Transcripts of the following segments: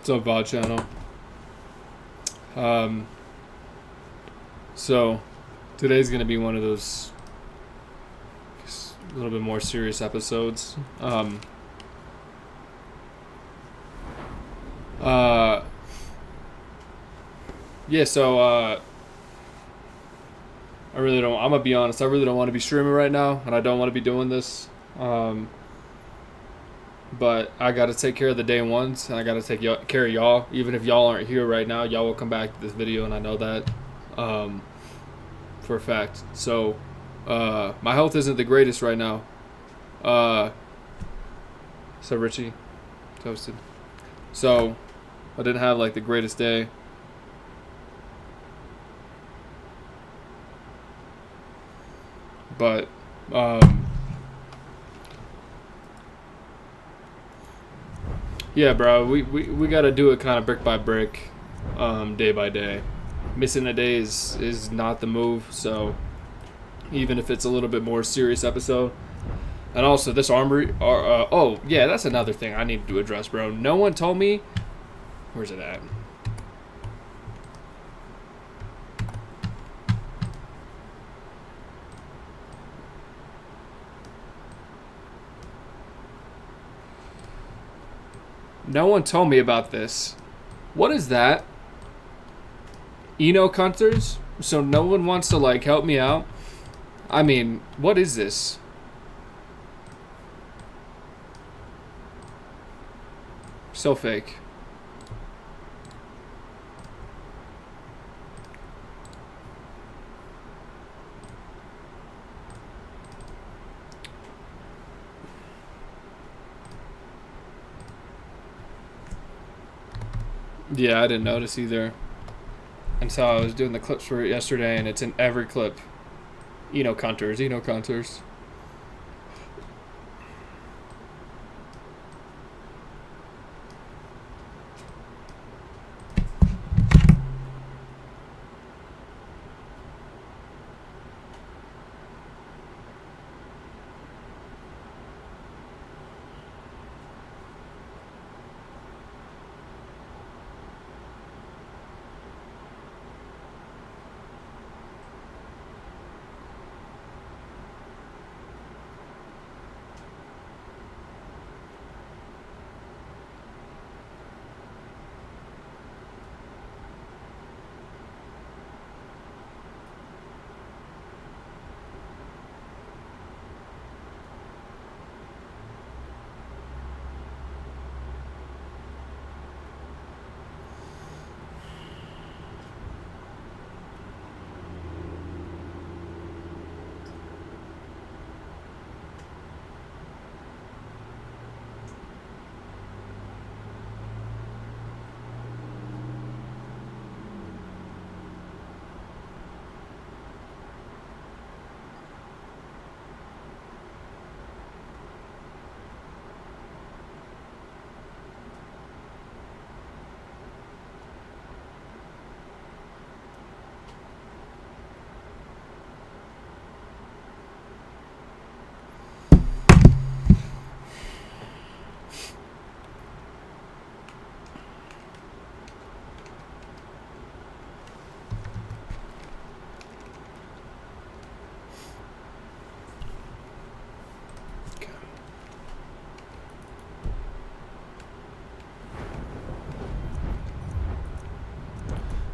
What's up, VOD channel? So today's gonna be one of those a little bit more serious episodes. Yeah. So I really don't. I'm gonna be honest. I really don't want to be streaming right now, and I don't want to be doing this. But I gotta take care of the day ones, and I gotta take care of y'all. Even if y'all aren't here right now, y'all will come back to this video, and I know that for a fact. So my health isn't the greatest right now. So Richie, toasted. So I didn't have like the greatest day. But yeah, bro, we gotta do it kind of brick by brick, day by day. Missing a day is not the move. So even if it's a little bit more serious episode, and also this armory. Oh yeah, that's another thing I need to address, bro. No one told me. Where's it at? No one told me about this. What is that? Eno Cunters? So no one wants to like help me out? I mean, what is this? So fake. Yeah, I didn't notice either. Until I was doing the clips for it yesterday, and it's in every clip. Eno Cunters, Eno Cunters.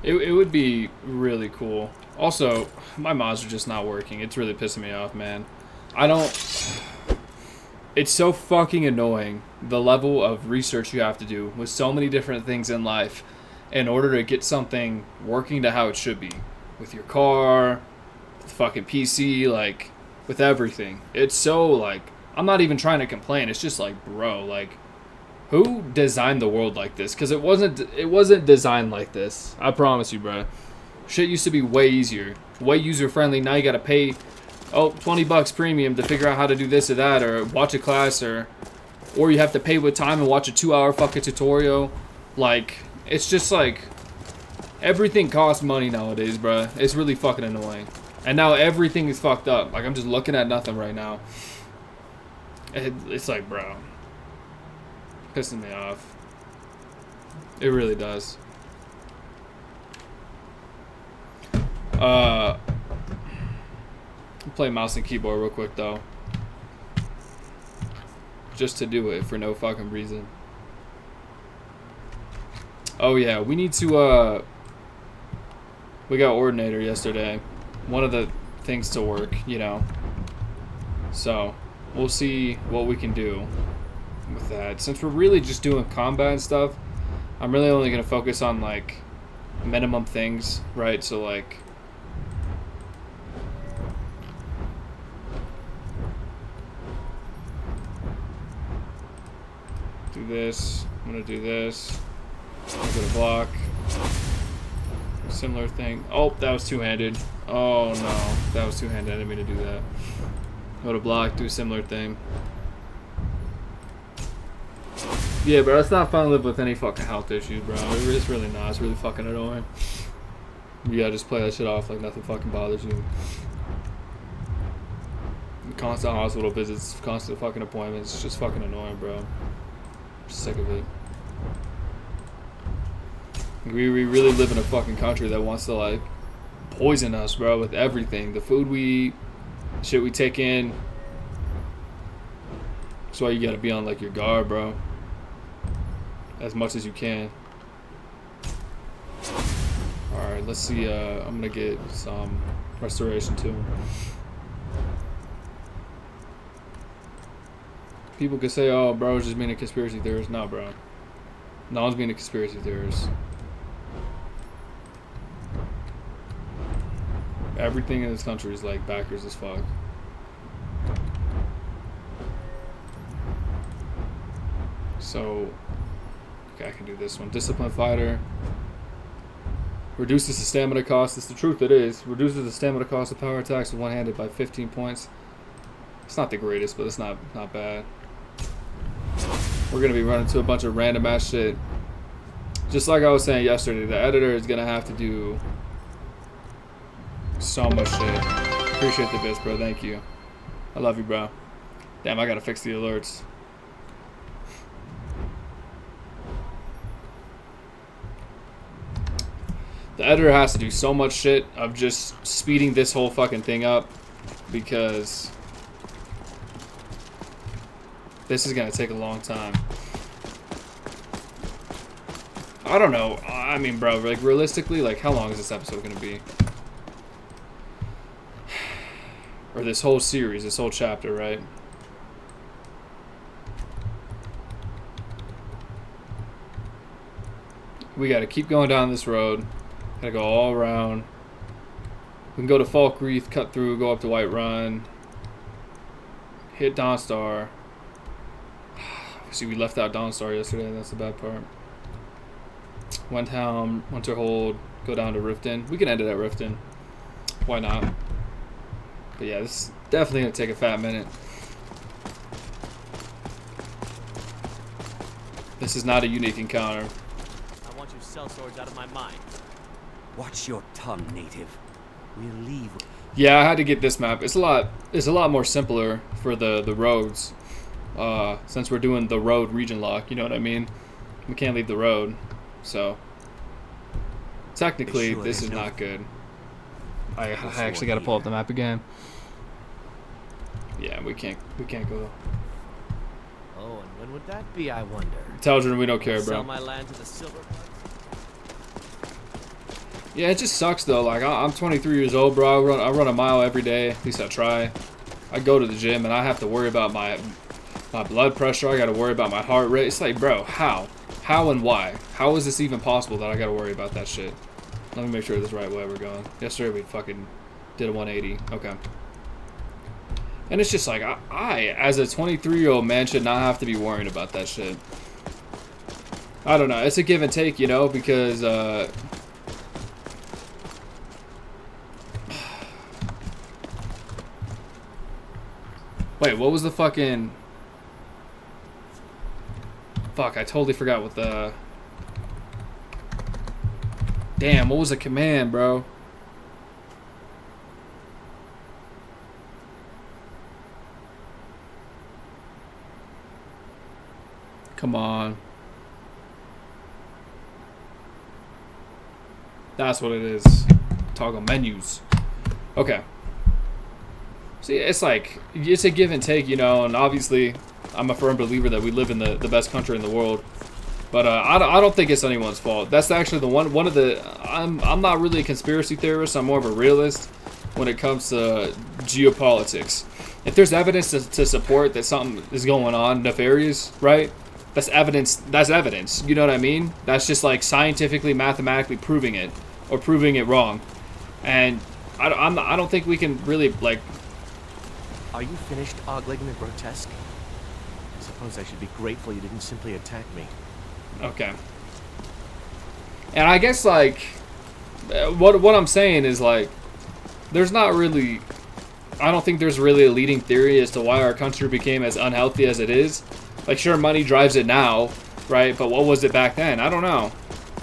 It would be really cool. Also, my mods are just not working. It's really pissing me off, man. I don't... It's so fucking annoying, the level of research you have to do with so many different things in life in order to get something working to how it should be. With your car, with the fucking PC, like, with everything. It's so, like... I'm not even trying to complain. It's just like, bro, like... Who designed the world like this? Because it wasn't designed like this. I promise you, bro. Shit used to be way easier. Way user-friendly. Now you gotta pay, $20 premium to figure out how to do this or that, or watch a class, or you have to pay with time and watch a 2-hour fucking tutorial. Like, it's just like, everything costs money nowadays, bro. It's really fucking annoying. And now everything is fucked up. Like, I'm just looking at nothing right now. It's like, bro. Pissing me off. It really does. Play mouse and keyboard real quick though. Just to do it for no fucking reason. Oh yeah, we need to we got Ordinator yesterday. One of the things to work, you know. So, we'll see what we can do with that. Since we're really just doing combat and stuff, I'm really only going to focus on, like, minimum things, right? So, like, do this. I'm going to do this. I'm going to block. Similar thing. Oh, that was two-handed. Oh, no. That was two-handed. I didn't mean to do that. Go to block, do a similar thing. Yeah, bro, it's not fun to live with any fucking health issues, bro. It's really not. It's really fucking annoying. You gotta just play that shit off like nothing fucking bothers you. Constant hospital visits, constant fucking appointments. It's just fucking annoying, bro. I'm sick of it. We really live in a fucking country that wants to, like, poison us, bro, with everything. The food we eat, shit we take in. That's why you gotta be on, like, your guard, bro. As much as you can. Alright, let's see. I'm gonna get some restoration too. People could say, oh, bro, it's just being a conspiracy theorist. No, bro. No one's being a conspiracy theorist. Everything in this country is, like, backers as fuck. So, okay, I can do this one. Disciplined fighter. Reduces the stamina cost. It's the truth, it is. Reduces the stamina cost of power attacks with one-handed by 15 points. It's not the greatest, but it's not bad. We're going to be running to a bunch of random ass shit. Just like I was saying yesterday, the editor is going to have to do so much shit. Appreciate the bits, bro. Thank you. I love you, bro. Damn, I got to fix the alerts. The editor has to do so much shit of just speeding this whole fucking thing up because this is gonna take a long time. I don't know. I mean, bro, like, realistically, like, how long is this episode gonna be? Or this whole series, this whole chapter, right? We gotta keep going down this road. Gotta go all around. We can go to Falkreath, cut through, go up to White Run. Hit Dawnstar. See, we left out Dawnstar yesterday. That's the bad part. Windhelm, Winterhold, go down to Riften. We can end it at Riften. Why not? But yeah, this is definitely gonna take a fat minute. This is not a unique encounter. I want you sellswords out of my mind. Watch your tongue, native. We'll leave. Yeah, I had to get this map. It's a lot more simpler for the roads. Since we're doing the road region lock, you know what I mean? We can't leave the road. So technically Sure this is not good. I actually gotta pull up the map again. Yeah, we can't go. Oh, and when would that be, I wonder? Teldrin, we don't care, Sell bro. my land to the silver. Yeah, it just sucks though. Like, I'm 23 years old, bro. I run a mile every day. At least I try. I go to the gym and I have to worry about my blood pressure. I got to worry about my heart rate. It's like, bro, how and why? How is this even possible that I got to worry about that shit? Let me make sure this is the right way we're going. Yesterday we fucking did a 180. Okay. And it's just like, I as a 23-year-old man, should not have to be worrying about that shit. I don't know. It's a give and take, you know, because wait, what was the fucking... Fuck, I totally forgot what the... Damn, what was the command, bro? Come on. That's what it is. Toggle menus. Okay. See, it's like, it's a give and take, you know, and obviously I'm a firm believer that we live in the best country in the world. But I don't think it's anyone's fault. That's actually the one of the, I'm not really a conspiracy theorist. I'm more of a realist when it comes to geopolitics. If there's evidence to support that something is going on nefarious, right? That's evidence. That's evidence. You know what I mean? That's just like scientifically, mathematically proving it or proving it wrong. And I don't think we can really like. Are you finished ogling the grotesque? I suppose I should be grateful you didn't simply attack me. Okay. And I guess like what I'm saying is like there's not really, I don't think there's really a leading theory as to why our country became as unhealthy as it is. Like, sure, money drives it now, right? But what was it back then? I don't know.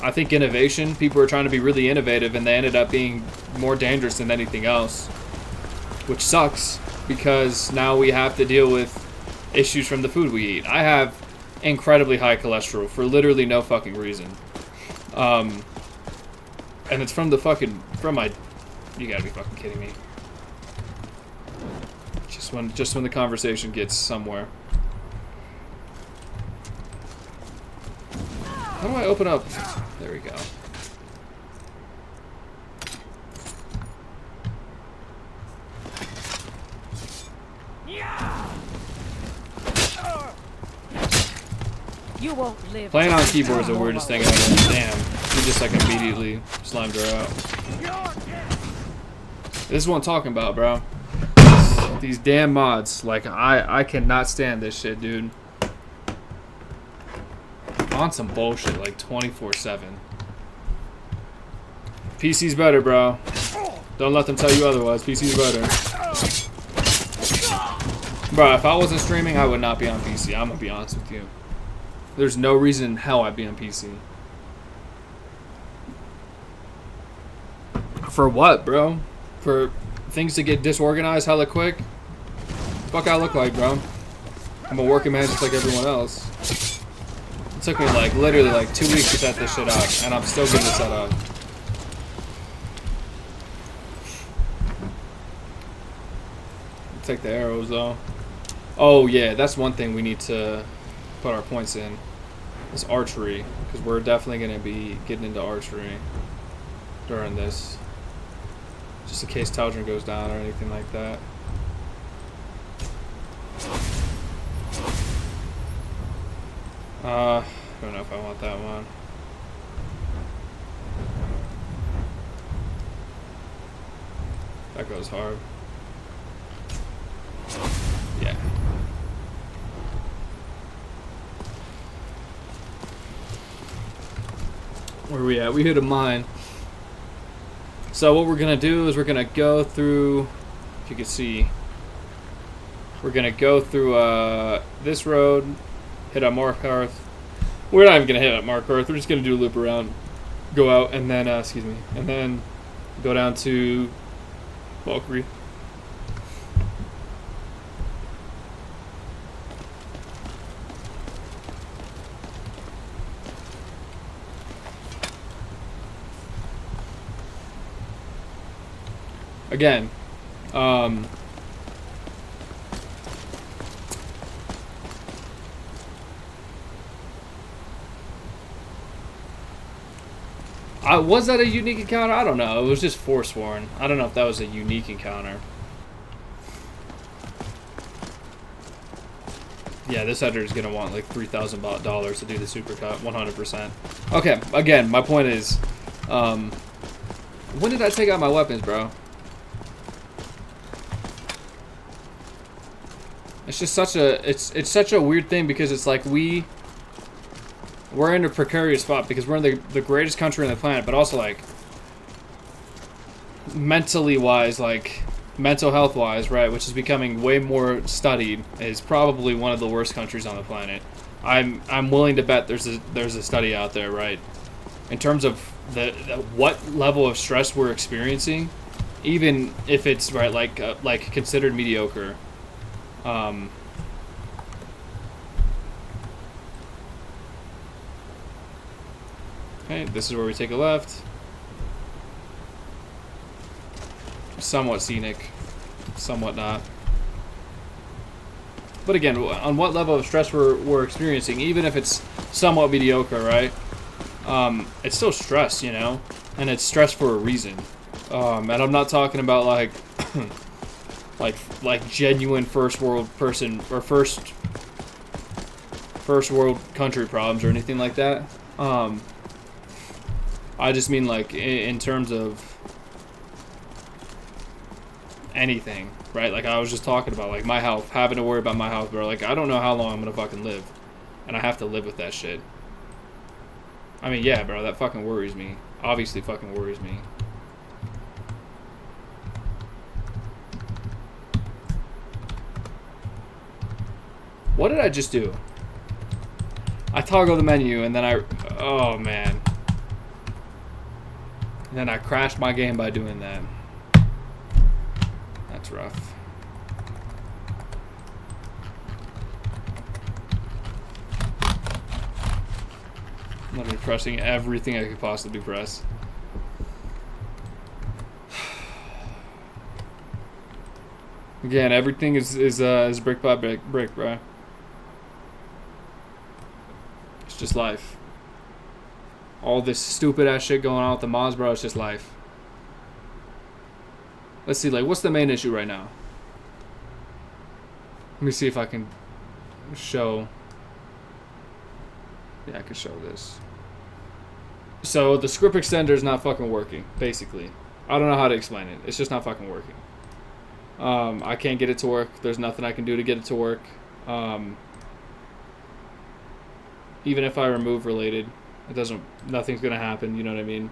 I think innovation, people were trying to be really innovative and they ended up being more dangerous than anything else, which sucks because now we have to deal with issues from the food we eat. I have incredibly high cholesterol for literally no fucking reason. And it's from the fucking, from my, you gotta be fucking kidding me. Just when the conversation gets somewhere. How do I open up? There we go. You won't live. Playing on keyboard is the weirdest thing ever. Damn, he just like immediately slimed her out. This is what I'm talking about, bro. These damn mods, like I cannot stand this shit, dude. On some bullshit, like 24/7. PC's better, bro. Don't let them tell you otherwise. PC's better. Bro, if I wasn't streaming, I would not be on PC. I'm gonna be honest with you. There's no reason in hell I'd be on PC. For what, bro? For things to get disorganized hella quick? Fuck I look like, bro. I'm a working man just like everyone else. It took me like literally like 2 weeks to set this shit up, and I'm still getting it set up. Take the arrows though. Oh yeah, that's one thing we need to put our points in. Is archery, because we're definitely gonna be getting into archery during this, just in case Tal'Dren goes down or anything like that. I don't know if I want that one. That goes hard. Yeah. Where are we at? We hit a mine. So what we're gonna do is we're gonna go through, if you can see, we're gonna go through this road, hit up Markarth. We're not even gonna hit up Markarth. We're just gonna do a loop around, go out, and then excuse me, and then go down to Valkyrie. Again, was that a unique encounter? I don't know. It was just Forsworn. I don't know if that was a unique encounter. Yeah, this editor is gonna want like $3,000 to do the supercut, 100%. Okay, again, my point is, when did I take out my weapons, bro? It's just such a it's such a weird thing because it's like we're in a precarious spot because we're in the greatest country on the planet, but also like mentally wise, like mental health wise, right, which is becoming way more studied, is probably one of the worst countries on the planet. I'm willing to bet there's a study out there, right, in terms of the what level of stress we're experiencing, even if it's right like considered mediocre. Okay, this is where we take a left. somewhat scenic, somewhat not. But again, on what level of stress we're experiencing, even if it's somewhat mediocre, right? It's still stress, you know? And it's stress for a reason. And I'm not talking about like like genuine first world person or first world country problems or anything like that. I just mean like in terms of anything, right? Like I was just talking about, like my health, having to worry about my health, bro. Like I don't know how long I'm gonna fucking live, and I have to live with that shit. I mean, yeah, bro, that fucking worries me. Obviously, fucking worries me. What did I just do? I toggle the menu and then oh man. And then I crashed my game by doing that. That's rough. I'm literally pressing everything I could possibly press. Again, everything is brick by brick, bro. It's just life. All this stupid ass shit going on with the mods, bro. It's just life. Let's see, like, what's the main issue right now? Let me see if I can show. Yeah, I can show this. So the script extender is not fucking working, basically. I don't know how to explain it. It's just not fucking working. I can't get it to work. There's nothing I can do to get it to work. Even if I remove related, nothing's gonna happen, you know what I mean?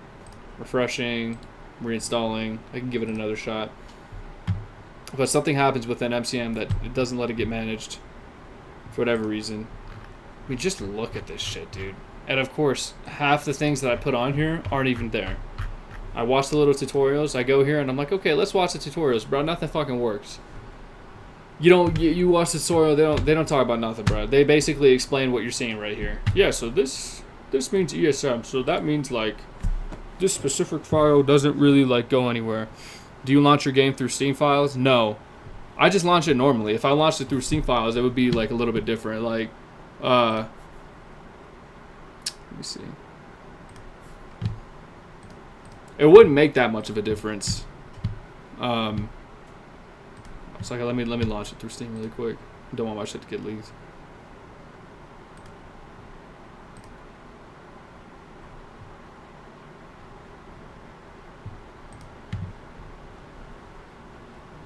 Refreshing, reinstalling, I can give it another shot. But something happens within MCM that it doesn't let it get managed for whatever reason. I mean, just look at this shit, dude. And of course, half the things that I put on here aren't even there. I watch the little tutorials, I go here and I'm like, okay, let's watch the tutorials, bro. Nothing fucking works. You watch the tutorial, they don't talk about nothing, bro. They basically explain what you're seeing right here. Yeah, so this means ESM, so that means like this specific file doesn't really like go anywhere. Do you launch your game through Steam files? No. I just launch it normally. If I launched it through Steam files, it would be like a little bit different. Like let me see. It wouldn't make that much of a difference. It's like, let me launch it through Steam really quick. Don't want my shit to get leaked.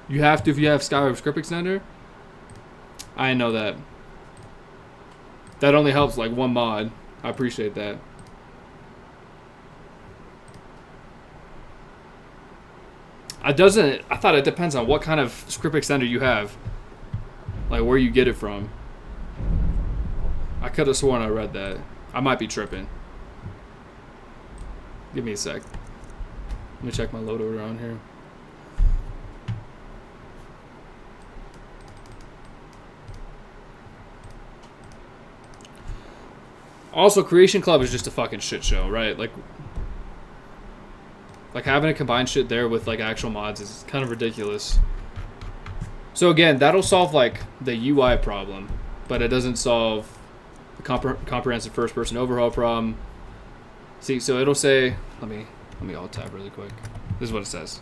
You have to if you have Skyrim script extender. I know that. That only helps like one mod. I appreciate that. I thought it depends on what kind of script extender you have. Like where you get it from. I could have sworn I read that. I might be tripping. Give me a sec. Let me check my load order on here. Also, Creation Club is just a fucking shit show, right? Like having to combine shit there with like actual mods is kind of ridiculous. So again, that'll solve like the UI problem, but it doesn't solve the comprehensive first-person overhaul problem. See, so it'll say, let me alt tab really quick. This is what it says.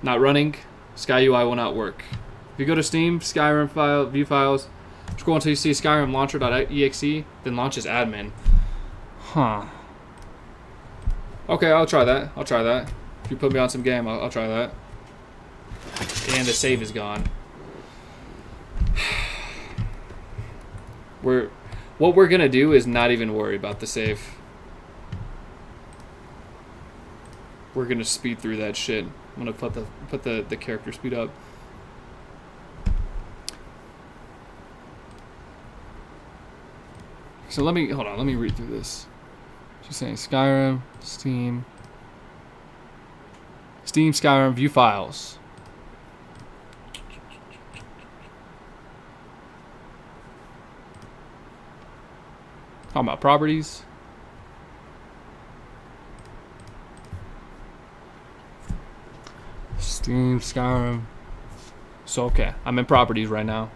Not running. Sky UI will not work. If you go to Steam, Skyrim file, view files, scroll until you see Skyrim launcher.exe, then launch as admin. Huh. Okay, I'll try that. If you put me on some game, I'll try that. And the save is gone. What we're gonna do is not even worry about the save. We're gonna speed through that shit. I'm gonna put the character speed up. So let me read through this. She's saying Skyrim, Steam, Skyrim, view files. Talking about properties. Steam, Skyrim. So okay, I'm in properties right now.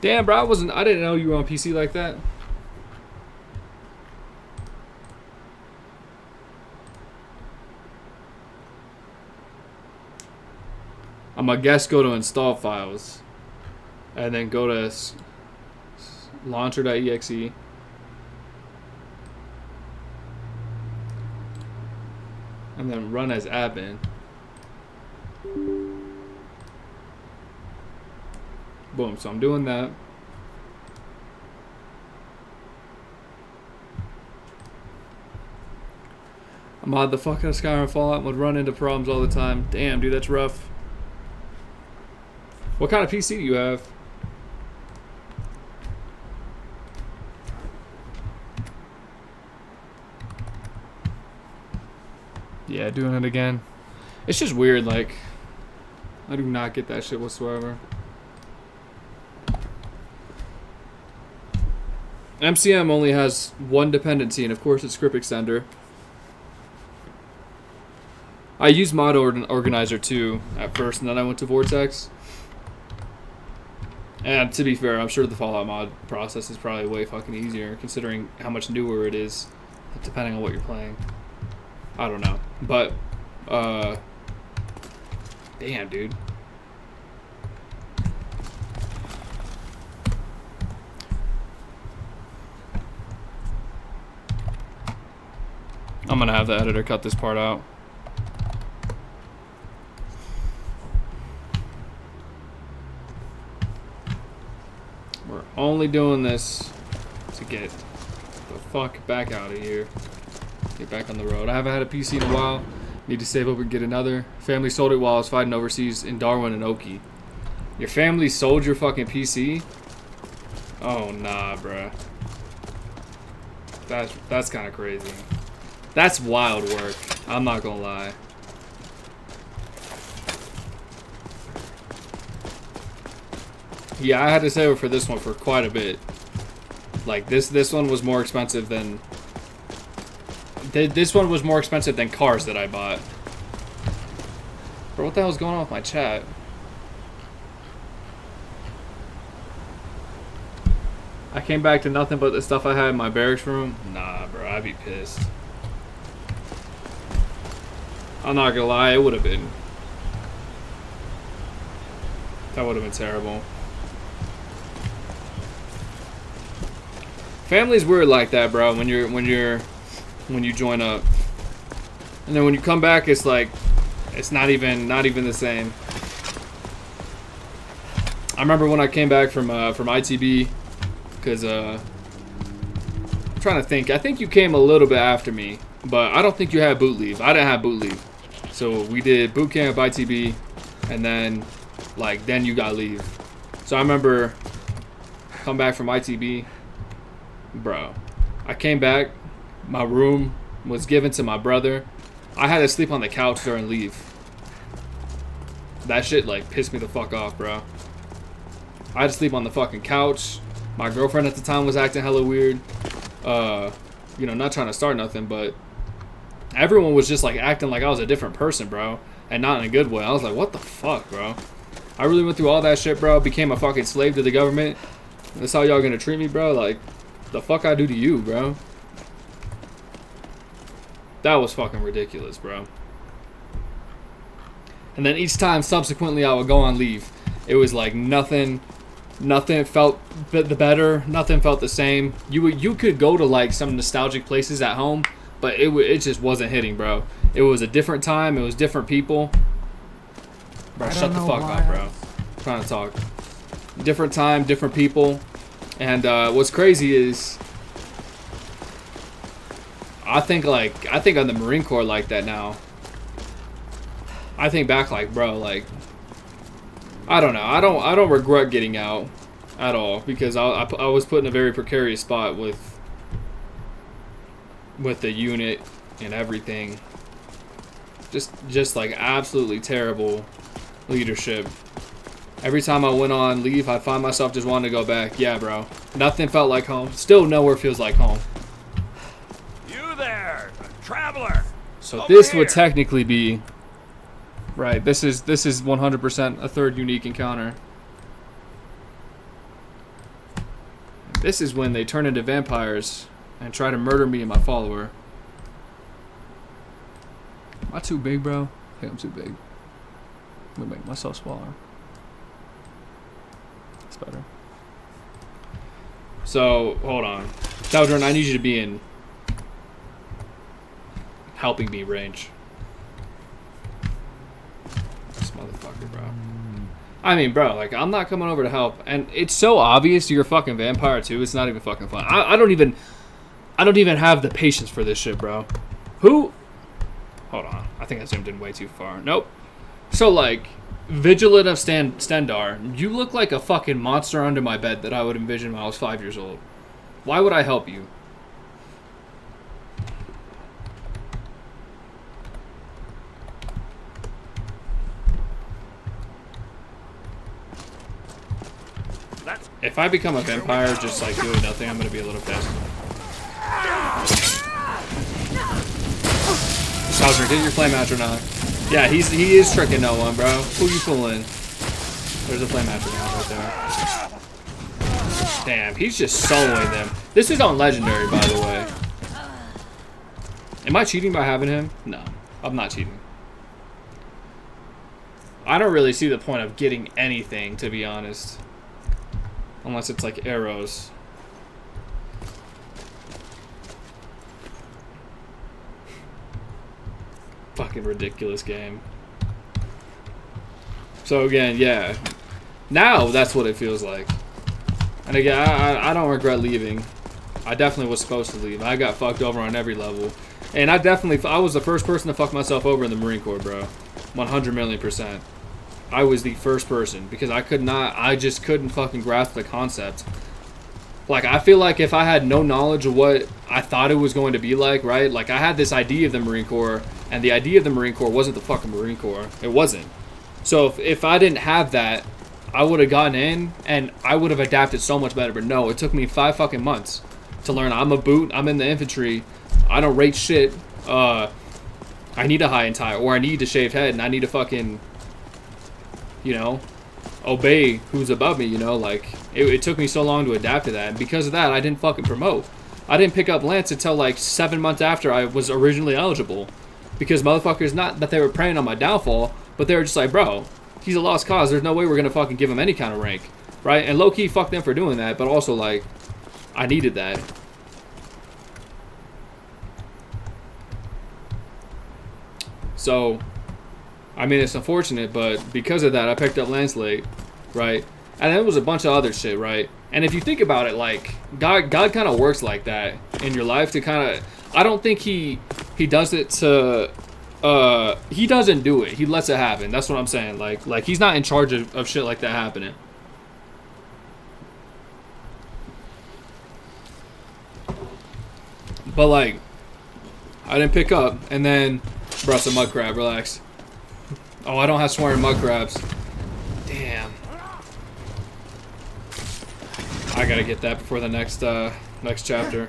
Damn, bro, I didn't know you were on PC like that. I'm gonna guess go to install files. And then go to launcher.exe. And then run as admin. Boom, so I'm doing that. I mod the fuck out of Skyrim Fallout and would run into problems all the time. Damn, dude, that's rough. What kind of PC do you have? Yeah, doing it again. It's just weird, like, I do not get that shit whatsoever. MCM only has one dependency, and of course it's script extender. I used mod organizer too at first, and then I went to Vortex. And to be fair, I'm sure the Fallout mod process is probably way fucking easier, considering how much newer it is, depending on what you're playing. I don't know, but damn, dude. I'm gonna have the editor cut this part out. We're only doing this to get the fuck back out of here. Get back on the road. I haven't had a PC in a while. Need to save up and get another. Family sold it while I was fighting overseas in Darwin and Oki. Your family sold your fucking PC? Oh nah, bruh. That's kind of crazy. That's wild work. I'm not gonna lie. Yeah, I had to save it for this one for quite a bit. Like this one was more expensive than. This one was more expensive than cars that I bought. Bro, what the hell's going on with my chat? I came back to nothing but the stuff I had in my barracks room. Nah, bro, I'd be pissed. I'm not gonna lie, it would have been. That would have been terrible. Family's weird like that, bro. When you join up, and then when you come back, it's like it's not even the same. I remember when I came back from ITB, because I'm trying to think. I think you came a little bit after me, but I don't think you had boot leave. I didn't have boot leave, so we did boot camp, ITB, and then then you got leave. So I remember come back from ITB, bro. I came back. My room was given to my brother. I had to sleep on the couch during leave. That shit pissed me the fuck off, bro. I had to sleep on the fucking couch. My girlfriend at the time was acting hella weird. You know, not trying to start nothing, but everyone was just acting like I was a different person, bro. And not in a good way. I was like, what the fuck, bro? I really went through all that shit, bro. Became a fucking slave to the government. That's how y'all gonna treat me, bro? Like, the fuck I do to you, bro? That was fucking ridiculous, bro. And then each time subsequently I would go on leave, it was like nothing felt the better, nothing felt the same. You could go to some nostalgic places at home, but it just wasn't hitting, bro. It was a different time, it was different people. Bro, shut the fuck up, bro. I'm trying to talk. Different time, different people. And what's crazy is I think on the Marine Corps like that now. I think back bro, I don't know. I don't regret getting out at all, because I was put in a very precarious spot with the unit and everything. Just absolutely terrible leadership. Every time I went on leave, I'd find myself just wanting to go back. Yeah, bro. Nothing felt like home. Still nowhere feels like home. You there, traveler. So this would technically be... Right, this is 100% a third unique encounter. This is when they turn into vampires and try to murder me and my follower. Am I too big, bro? I think I'm too big. I'm gonna make myself smaller. That's better. So, hold on. Taldrin, I need you to be in helping me range. This motherfucker, bro. I mean, bro, like, I'm not coming over to help. And it's so obvious you're a fucking vampire, too. It's not even fucking fun. I don't even have the patience for this shit, bro. Who? Hold on. I think I zoomed in way too far. Nope. So, like, Vigilant of Stendar, you look like a fucking monster under my bed that I would envision when I was 5 years old. Why would I help you? If I become a vampire just like doing nothing, I'm gonna be a little pissed. Bowser, get your flame astronaut. Yeah, he is tricking no one, bro. Who you fooling? There's a flame astronaut right there. Damn, he's just soloing them. This is on legendary, by the way. Am I cheating by having him? No, I'm not cheating. I don't really see the point of getting anything, to be honest. Unless it's like arrows. Fucking ridiculous game. So again, yeah. Now that's what it feels like. And again, I don't regret leaving. I definitely was supposed to leave. I got fucked over on every level. And I was the first person to fuck myself over in the Marine Corps, bro. 100,000,000%. I was the first person because I just couldn't fucking grasp the concept. Like, I feel like if I had no knowledge of what I thought it was going to be like, right? Like, I had this idea of the Marine Corps, and the idea of the Marine Corps wasn't the fucking Marine Corps. It wasn't. So if I didn't have that, I would have gotten in, and I would have adapted so much better. But no, it took me 5 fucking months to learn I'm a boot, I'm in the infantry, I don't rate shit, I need a high and tie, or I need a shaved head, and I need to fucking... you know, obey who's above me, you know, like, it took me so long to adapt to that, and because of that, I didn't fucking promote. I didn't pick up Lance until, like, 7 months after I was originally eligible, because motherfuckers, not that they were preying on my downfall, but they were just like, bro, he's a lost cause, there's no way we're gonna fucking give him any kind of rank, right? And low-key, fuck them for doing that, but also, like, I needed that. So... I mean, it's unfortunate, but because of that, I picked up Lance late, right? And there was a bunch of other shit, right? And if you think about it, like, God kind of works like that in your life to kind of... I don't think he does it to... he doesn't do it. He lets it happen. That's what I'm saying. Like he's not in charge of shit like that happening. But, like, I didn't pick up, and then... Bro, some mud crab, relax. Oh, I don't have swearing mud crabs. Damn. I gotta get that before the next chapter.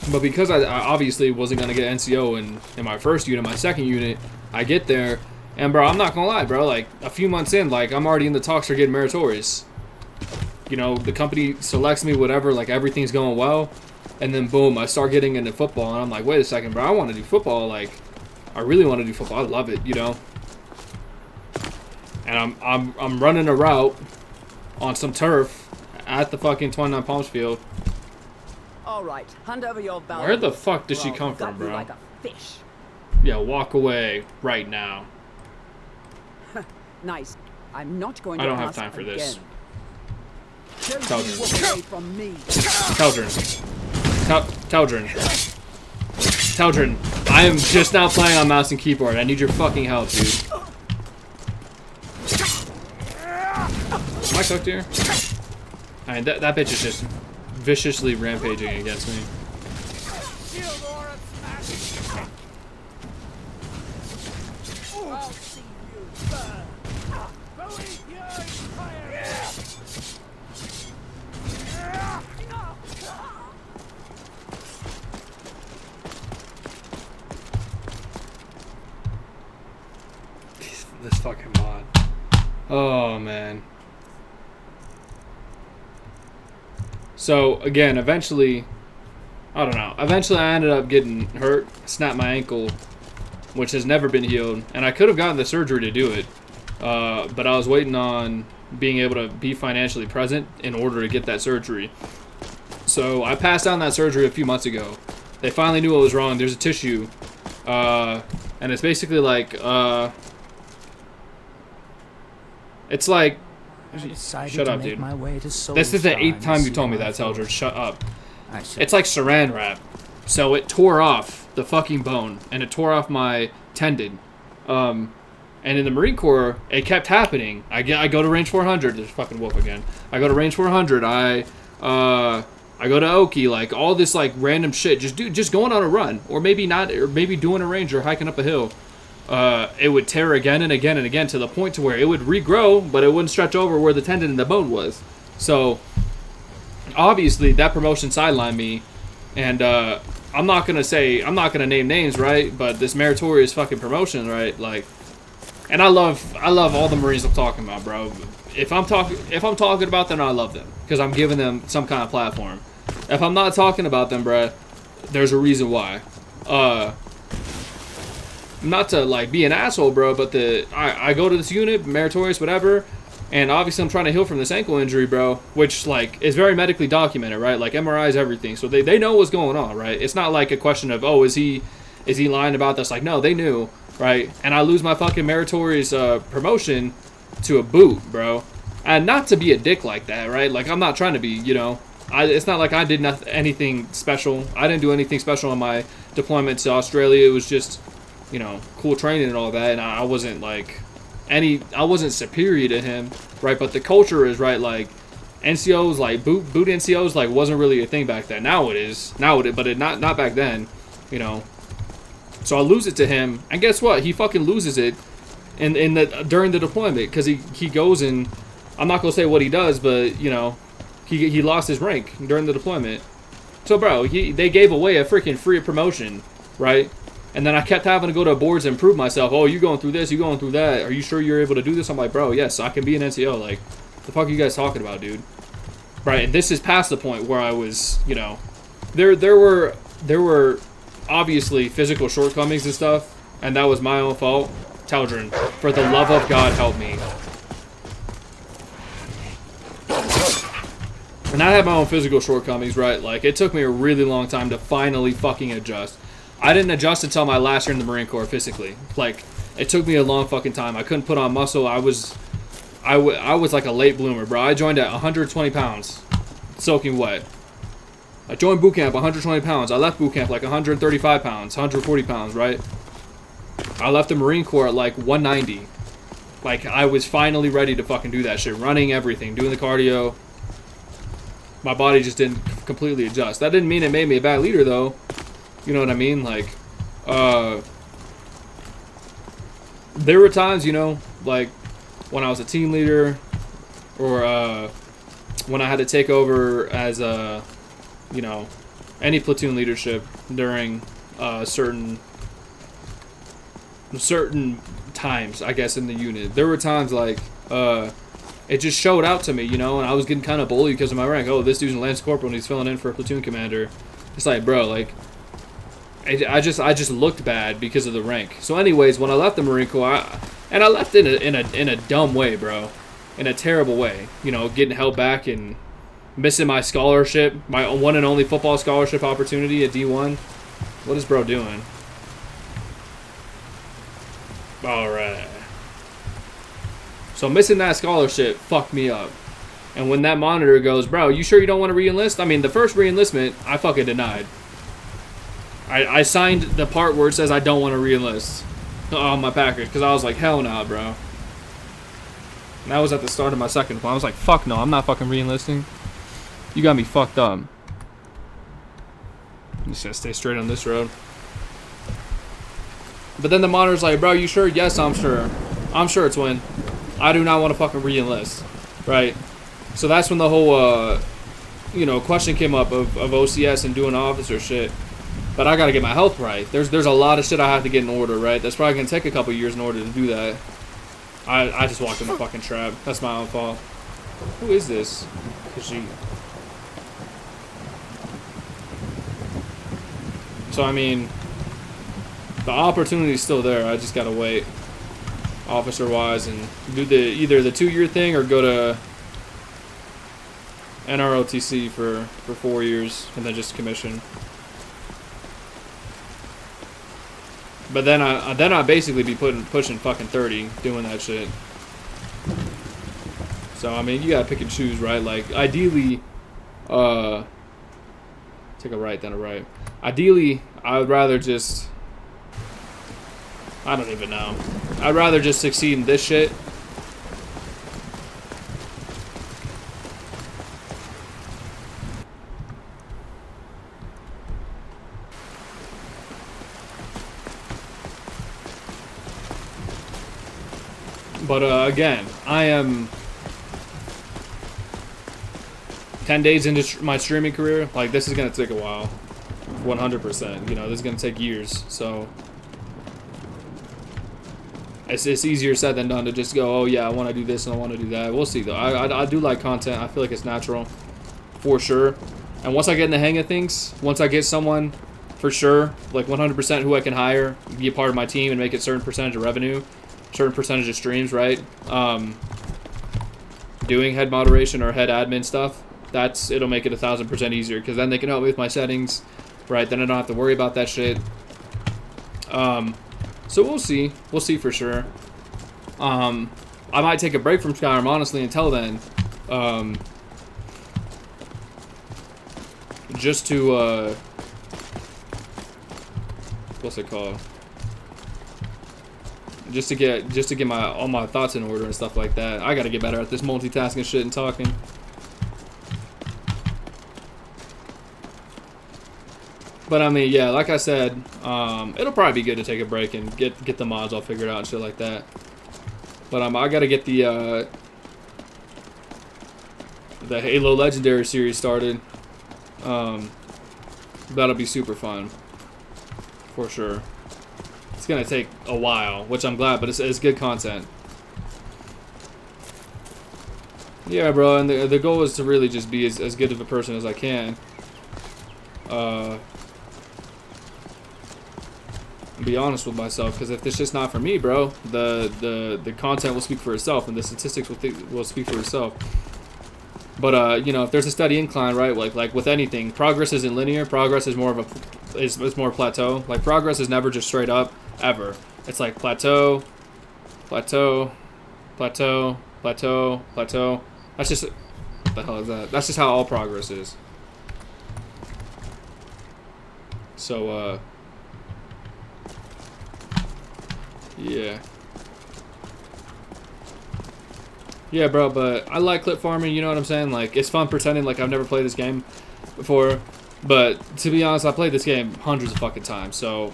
But because I obviously wasn't gonna get NCO in my first unit, my second unit, I get there, and bro, I'm not gonna lie, bro. Like, a few months in, like, I'm already in the talks for getting meritorious. You know, the company selects me, whatever, like, everything's going well. And then, boom, I start getting into football. And I'm like, wait a second, bro, I want to do football. Like, I really want to do football. I love it, you know? And I'm running a route on some turf at the fucking 29 Palms field. All right, hand over your valuables. Where the fuck does she come from, bro? Like a fish. Yeah, walk away right now. Nice. I'm not going to I don't have ask time for again. this. Away from me. Taldrin, I am just now playing on mouse and keyboard. I need your fucking help, dude. Am I cooked here? Alright, that bitch is just viciously rampaging against me. This fucking mod. Oh man. So again, eventually, I don't know. Eventually, I ended up getting hurt, snapped my ankle, which has never been healed, and I could have gotten the surgery to do it, but I was waiting on being able to be financially present in order to get that surgery. So I passed on that surgery a few months ago. They finally knew what was wrong. There's a tissue, and it's basically like, it's like, shut up, dude. This is the 8th time you told me that, Eldred. Shut up. It's like saran wrap. So it tore off the fucking bone, and it tore off my tendon. And in the Marine Corps, it kept happening. I go to range 400. There's fucking wolf again. I go to range 400. I go to Oki. Like all this like random shit. Just going on a run, or maybe not, or maybe doing a range or hiking up a hill. It would tear again and again and again to the point to where it would regrow, but it wouldn't stretch over where the tendon and the bone was. So obviously that promotion sidelined me, and I'm not gonna name names, right? But this meritorious fucking promotion, right? Like, and I love all the Marines I'm talking about, bro. If I'm talking about them, I love them because I'm giving them some kind of platform. If I'm not talking about them, bro, there's a reason why. Not to like be an asshole, bro, but I go to this unit, meritorious, whatever, and obviously I'm trying to heal from this ankle injury, bro, which like is very medically documented, right? Like MRIs, everything, so they know what's going on, right? It's not like a question of, oh, is he lying about this? Like, no, they knew, right? And I lose my fucking meritorious promotion to a boot, bro, and not to be a dick like that, right? Like I'm not trying to be, you know, it's not like I did anything special. I didn't do anything special on my deployment to Australia. It was just, you know, cool training and all that, and I wasn't like I wasn't superior to him, right? But the culture is, right, like NCOs, like boot NCOs, like wasn't really a thing back then. Now it is, but not back then, you know. So I lose it to him, and guess what? He fucking loses it during the deployment because he goes and I'm not gonna say what he does, but you know, he lost his rank during the deployment. So bro, they gave away a freaking free promotion, right? And then I kept having to go to boards and prove myself. Oh, you going through this, you going through that. Are you sure you're able to do this? I'm like, bro, yes, I can be an NCO. Like, the fuck are you guys talking about, dude? Right, and this is past the point where I was, you know, there were obviously physical shortcomings and stuff, and that was my own fault. Teldrin, for the love of God, help me. And I had my own physical shortcomings, right? Like, it took me a really long time to finally fucking adjust. I didn't adjust until my last year in the Marine Corps physically. Like, it took me a long fucking time. I couldn't put on muscle. I was like a late bloomer, bro. I joined at 120 pounds, soaking wet. I joined boot camp 120 pounds. I left boot camp like 135 pounds, 140 pounds, right? I left the Marine Corps at like 190. Like, I was finally ready to fucking do that shit. Running everything, doing the cardio. My body just didn't completely adjust. That didn't mean it made me a bad leader, though. You know what I mean? Like, there were times, you know, like when I was a team leader or when I had to take over as a, you know, any platoon leadership during certain times, I guess, in the unit. There were times like it just showed out to me, you know, and I was getting kind of bullied because of my rank. Oh, this dude's a Lance Corporal and he's filling in for a platoon commander. It's like, bro, like, I just looked bad because of the rank. So anyways, when I left the Marine Corps, I left in a dumb way, bro. In a terrible way. You know, getting held back and missing my scholarship, my one and only football scholarship opportunity at D1. What is bro doing? Alright. So missing that scholarship fucked me up. And when that monitor goes, bro, you sure you don't want to re-enlist? I mean, the first re-enlistment, I fucking denied. I signed the part where it says I don't want to re-enlist on my package because I was like, hell nah, bro. And that was at the start of my second one. I was like, fuck no, I'm not fucking re-enlisting. You got me fucked up. I'm just gonna stay straight on this road. But then the monitor's like, bro, you sure? Yes, I'm sure. I'm sure it's when I do not want to fucking re-enlist, right? So that's when the whole, you know, question came up of OCS and doing officer shit. But I gotta get my health right. There's a lot of shit I have to get in order, right? That's probably gonna take a couple years in order to do that. I just walked in the fucking trap. That's my own fault. Who is this? Khajiit. So I mean, the opportunity's still there. I just gotta wait, officer-wise, and do either the 2-year thing or go to NROTC for 4 years and then just commission. But then I basically be pushing fucking 30 doing that shit. So I mean, you gotta pick and choose, right? Like ideally, take a right then a right. Ideally, I would rather just, I don't even know. I'd rather just succeed in this shit. But again, I am 10 days into my streaming career. Like, this is going to take a while. 100%. You know, this is going to take years. So, it's easier said than done to just go, oh, yeah, I want to do this and I want to do that. We'll see, though. I do like content. I feel like it's natural. For sure. And once I get in the hang of things, once I get someone, for sure, like 100% who I can hire, be a part of my team and make a certain percentage of revenue, certain percentage of streams, right? Doing head moderation or head admin stuff, it'll make it 1000% easier, because then they can help me with my settings, right? Then I don't have to worry about that shit. So we'll see for sure. I might take a break from Skyrim, honestly, until then, just to what's it called? Just to get all my thoughts in order and stuff like that. I gotta get better at this multitasking shit and talking. But I mean, yeah, like I said, it'll probably be good to take a break and get the mods all figured out and shit like that. But I gotta get the Halo Legendary series started. That'll be super fun, for sure. It's gonna take a while, which I'm glad, but it's good content. Yeah, bro, and the goal is to really just be as good of a person as I can. Be honest with myself, because if it's just not for me, bro, the content will speak for itself, and the statistics will speak for itself. But you know, if there's a steady incline, right? Like with anything, progress isn't linear. Progress is more of it's more plateau. Like progress is never just straight up. Ever. It's like plateau, plateau, plateau, plateau, plateau. That's just, what the hell is that? That's just how all progress is. So, yeah. Yeah, bro, but I like clip farming, you know what I'm saying? Like, it's fun pretending like I've never played this game before. But, to be honest, I played this game hundreds of fucking times, so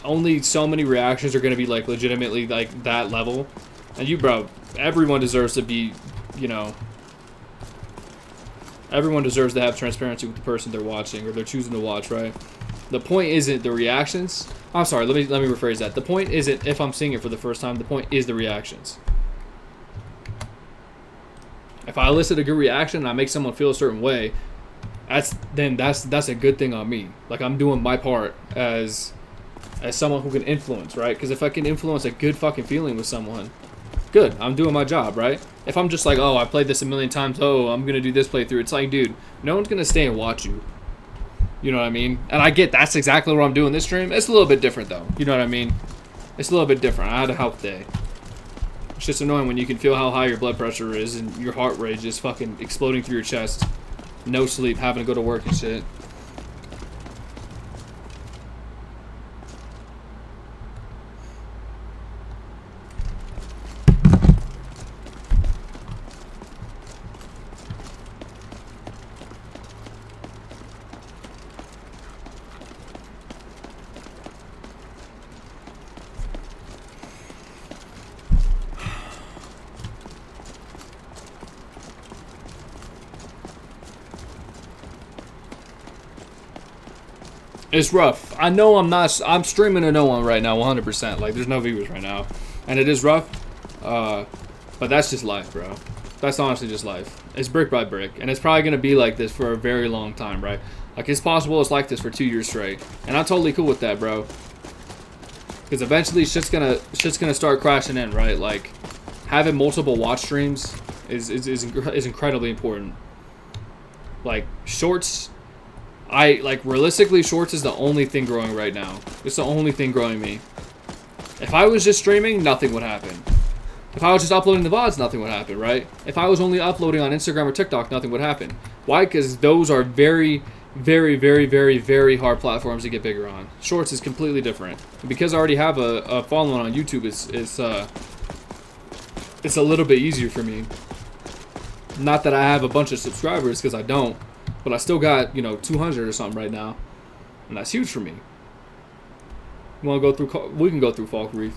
only so many reactions are going to be, like, legitimately, like, that level. And you, bro, everyone deserves to be, you know, everyone deserves to have transparency with the person they're watching or they're choosing to watch, right? The point isn't the reactions. I'm sorry, let me rephrase that. The point isn't if I'm seeing it for the first time. The point is the reactions. If I elicit a good reaction and I make someone feel a certain way, that's a good thing on me. Like, I'm doing my part as someone who can influence, right? Because if I can influence a good fucking feeling with someone, good, I'm doing my job, right? If I'm just like, oh, I played this a million times, oh, I'm gonna do this playthrough, it's like, dude, no one's gonna stay and watch you. You know what I mean? And I get that's exactly what I'm doing this stream. It's a little bit different though. You know what I mean? It's a little bit different. I had a health day. It's just annoying when you can feel how high your blood pressure is and your heart rate just fucking exploding through your chest. No sleep, having to go to work and shit. It's rough. I know I'm streaming to no one right now, 100%. Like, there's no viewers right now. And it is rough. But that's just life, bro. That's honestly just life. It's brick by brick. And it's probably going to be like this for a very long time, right? Like, it's possible it's like this for 2 years straight. And I'm totally cool with that, bro. Because eventually shit's gonna start crashing in, right? Like, having multiple watch streams is incredibly important. Like, shorts... realistically, shorts is the only thing growing right now. It's the only thing growing me. If I was just streaming, nothing would happen. If I was just uploading the VODs, nothing would happen, right? If I was only uploading on Instagram or TikTok, nothing would happen. Why? Because those are very, very, very, very, very hard platforms to get bigger on. Shorts is completely different. And because I already have a following on YouTube, it's a little bit easier for me. Not that I have a bunch of subscribers, because I don't. But I still got, 200 or something right now. And that's huge for me. You want to go through... We can go through Falkreath.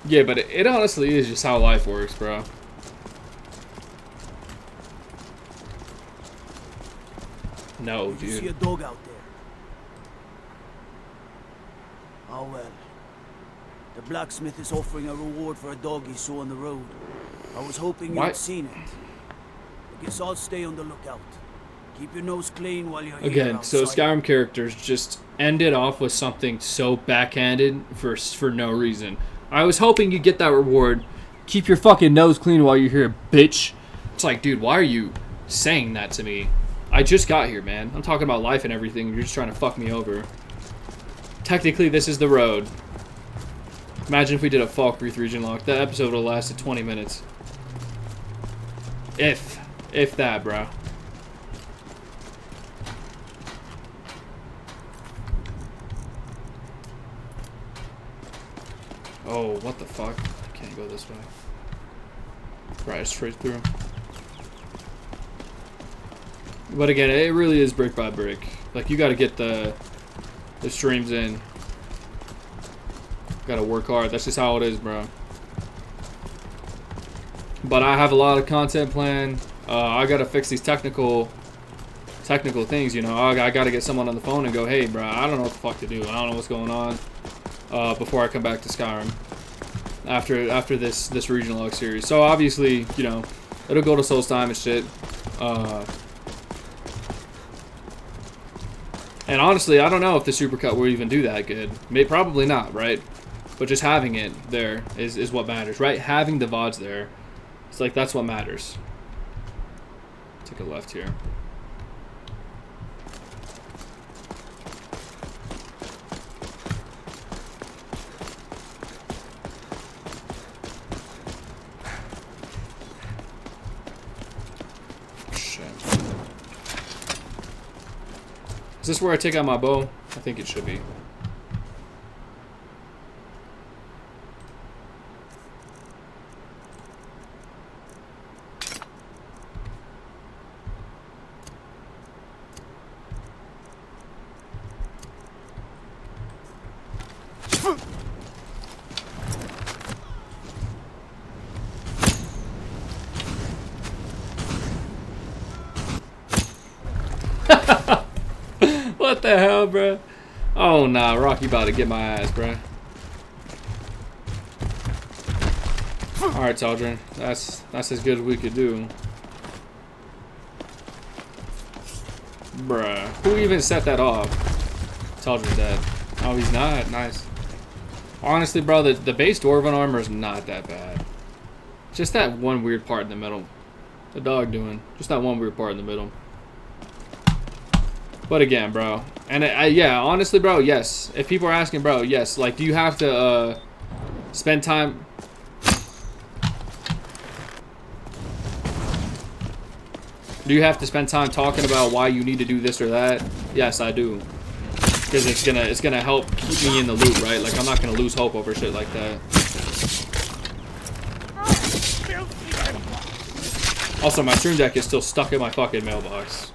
Yeah, but it honestly is just how life works, bro. No, Did you see dude. a dog out there? Oh well. The blacksmith is offering a reward for a dog he saw on the road. I was hoping What? you'd seen it. I guess I'll stay on the lookout. Keep your nose clean while you're here. Again, so outside. Skyrim characters just ended off with something so backhanded for no reason. I was hoping you'd get that reward. Keep your fucking nose clean while you're here, bitch. It's like, dude, why are you saying that to me? I just got here, man. I'm talking about life and everything. You're just trying to fuck me over. Technically, this is the road. Imagine if we did a Falkreath region lock. That episode would have lasted 20 minutes. If that, bro. Oh, what the fuck? I can't go this way. Right, straight through. But again, it really is brick by brick. Like, you gotta get the streams in. Gotta work hard. That's just how it is, bro. But I have a lot of content planned. I gotta fix these technical things, I gotta get someone on the phone and go, hey, bro, I don't know what the fuck to do. I don't know what's going on. Before I come back to Skyrim. After this regional log series. So obviously, it'll go to Soul's time and shit. And honestly, I don't know if the supercut will even do that good. Probably not, right? But just having it there is what matters, right? Having the VODs there. It's like, that's what matters. Take a left here. Shit. Is this where I take out my bow? I think it should be. What the hell, bro? Oh, nah. Rocky about to get my ass, bro. Alright, Taldrin. That's as good as we could do. Bruh. Who even set that off? Taldrin's dead. Oh, he's not? Nice. Honestly, bro, the base Dwarven armor is not that bad. Just that one weird part in the middle. The dog doing. Just that one weird part in the middle. But again, bro, and yeah, honestly, bro, yes. If people are asking, bro, yes. Like, do you have to spend time? Do you have to spend time talking about why you need to do this or that? Yes, I do, because it's gonna help keep me in the loop, right? Like, I'm not gonna lose hope over shit like that. Also, my stream deck is still stuck in my fucking mailbox.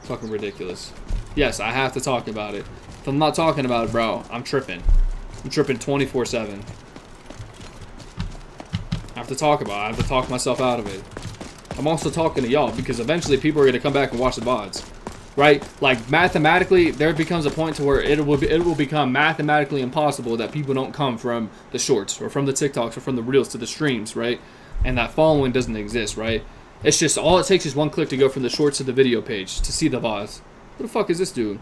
Fucking ridiculous. Yes, I have to talk about it. If I'm not talking about it, bro, I'm tripping. I'm tripping 24/7. I have to talk about it. I have to talk myself out of it. I'm also talking to y'all because eventually people are going to come back and watch the VODs. Right? Like, mathematically, there becomes a point to where it will become mathematically impossible that people don't come from the shorts or from the TikToks or from the reels to the streams, right? And that following doesn't exist, right? It's just, all it takes is one click to go from the shorts to the video page to see the VODs. Who the fuck is this dude?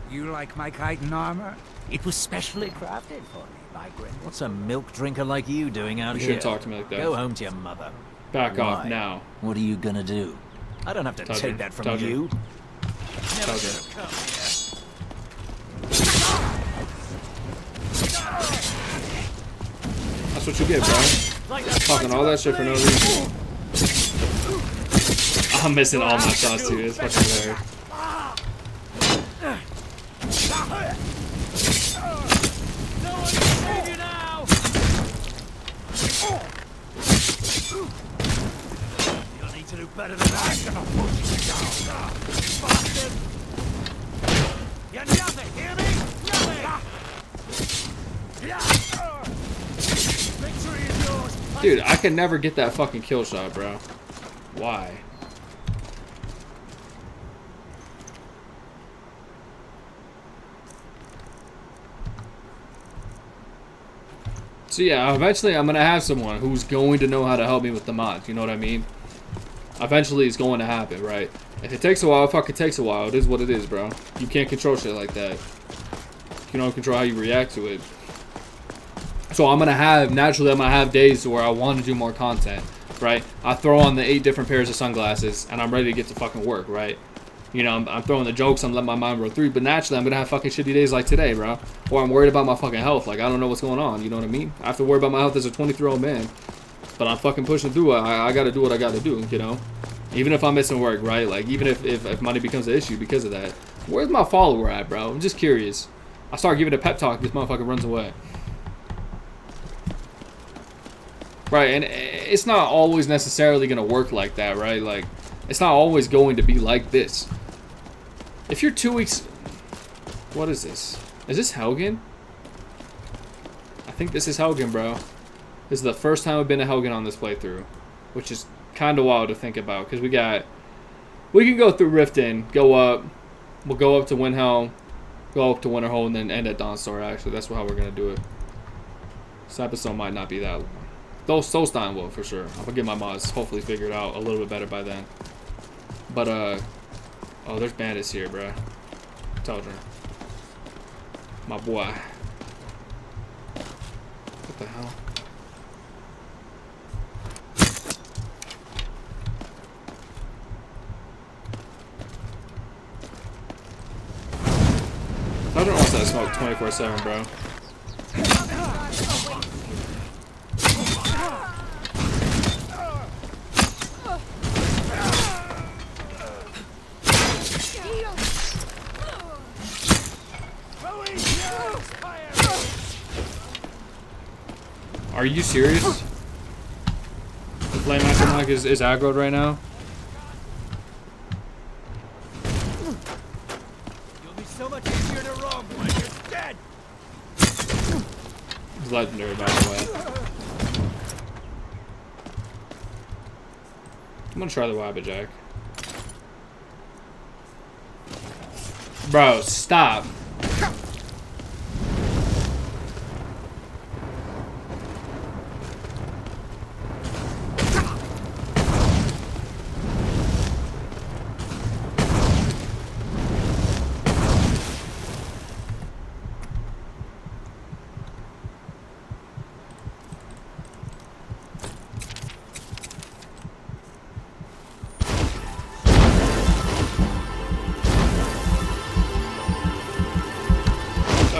You like my chitin armor? It was specially crafted for me by Grim. What's a milk drinker like you doing out You here? shouldn't talk to me like that. Go home to your mother. Back off Why? now. What are you gonna do? I don't have to Tell take her. that from Tell her. you. Tell Never her. should've come here. That's what you get, bro. Talking all that shit for no reason. I'm missing all my shots too. It's fucking hilarious. You'll need to do better than that. Bastard! You're nothing, hear me? Nothing! Victory is yours! Dude, I can never get that fucking kill shot, bro. Why? So yeah, eventually I'm gonna have someone who's going to know how to help me with the mods, you know what I mean? Eventually it's going to happen, right? If it takes a while, fuck, it takes a while. It is what it is, bro. You can't control shit like that. You can only control how you react to it. So I'm gonna have, naturally I'm gonna have days where I want to do more content, right? I throw on the 8 different pairs of sunglasses and I'm ready to get to fucking work, right? You know, I'm throwing the jokes, I'm letting my mind roll through, but naturally I'm gonna have fucking shitty days like today, bro. Or I'm worried about my fucking health, like I don't know what's going on, you know what I mean? I have to worry about my health as a 23-year-old man, but I'm fucking pushing through. I gotta do what I gotta do, you know? Even if I'm missing work, right? Like, even if money becomes an issue because of that. Where's my follower at, bro? I'm just curious. I start giving a pep talk, this motherfucker runs away. Right, and it's not always necessarily gonna work like that, right? Like, it's not always going to be like this. If you're 2 weeks... What is this? Is this Helgen? I think this is Helgen, bro. This is the first time I've been to Helgen on this playthrough. Which is kind of wild to think about. Because we can go through Riften, go up. We'll go up to Windhelm. Go up to Winterhold, and then end at Dawnstar, actually. That's how we're going to do it. This episode might not be that long. Though Solstein will, for sure. I'm going to get my mods hopefully figured out a little bit better by then. But, oh, there's bandits here, bro. Told you. My boy. What the hell? Sergeant wants that smoke 24/7, bro. Are you serious? The Flame Aftermath is aggroed right now? You'll be so much easier to rob when you're dead! It's legendary, by the way. I'm gonna try the Wabbit Jack. Bro, stop.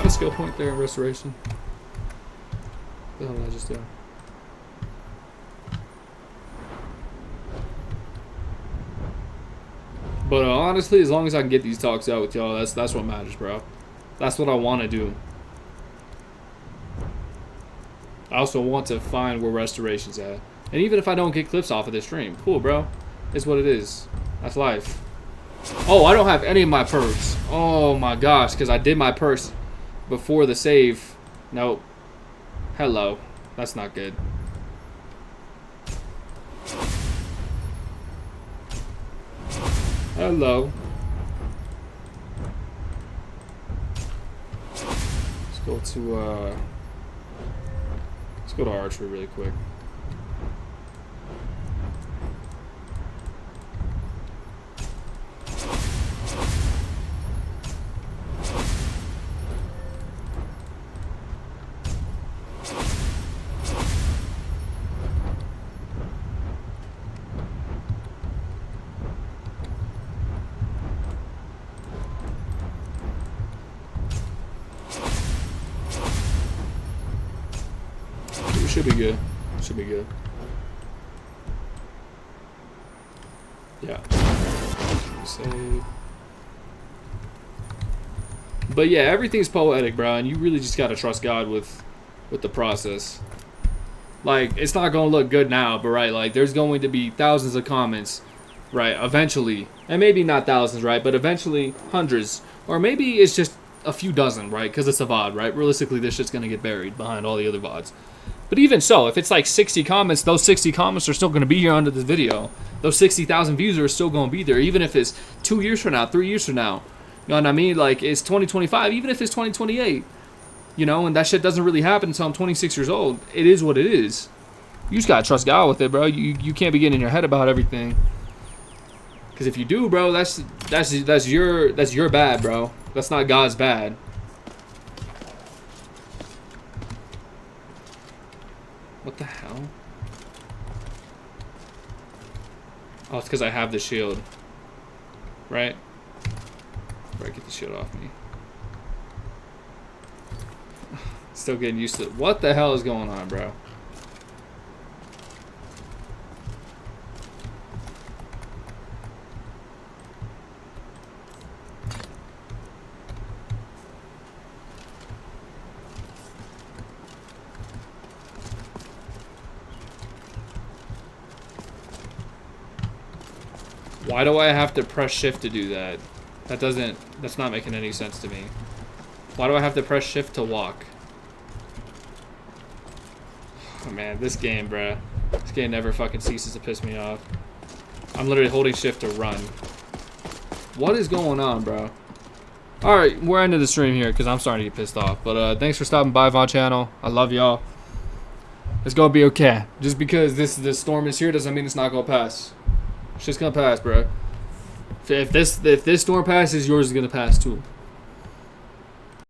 Skill point there in restoration. What the hell did I just do? But honestly, as long as I can get these talks out with y'all, that's what matters, bro. That's what I want to do. I also want to find where restoration's at. And even if I don't get clips off of this stream, cool, bro. It's what it is. That's life. Oh, I don't have any of my perks. Oh my gosh, because I did my perks before the save. Nope. Hello. That's not good. Hello. Let's go to archery really quick. Should be good. Should be good. Yeah. Save. But yeah, everything's poetic, bro, and you really just gotta trust God with the process. Like, it's not gonna look good now, but right, like, there's going to be thousands of comments, right, eventually. And maybe not thousands, right, but eventually hundreds. Or maybe it's just a few dozen, right, because it's a VOD, right? Realistically, this shit's gonna get buried behind all the other VODs. But even so, if it's like 60 comments, those 60 comments are still going to be here under this video. Those 60,000 views are still going to be there, even if it's 2 years from now, 3 years from now. You know what I mean? Like, it's 2025, even if it's 2028. You know, and that shit doesn't really happen until I'm 26 years old. It is what it is. You just got to trust God with it, bro. You can't be getting in your head about everything. Because if you do, bro, that's your bad, bro. That's not God's bad. What the hell? Oh, it's because I have the shield. Right? Right, get the shield off me. Still getting used to it. What the hell is going on, bro? Why do I have to press shift to do that? That's not making any sense to me. Why do I have to press shift to walk? Oh man, this game, bruh. This game never fucking ceases to piss me off. I'm literally holding shift to run. What is going on, bro? Alright, we're ending the stream here because I'm starting to get pissed off. But thanks for stopping by my channel. I love y'all. It's gonna be okay. Just because this storm is here doesn't mean it's not gonna pass. It's just gonna pass, bro. If this storm passes, yours is gonna pass too.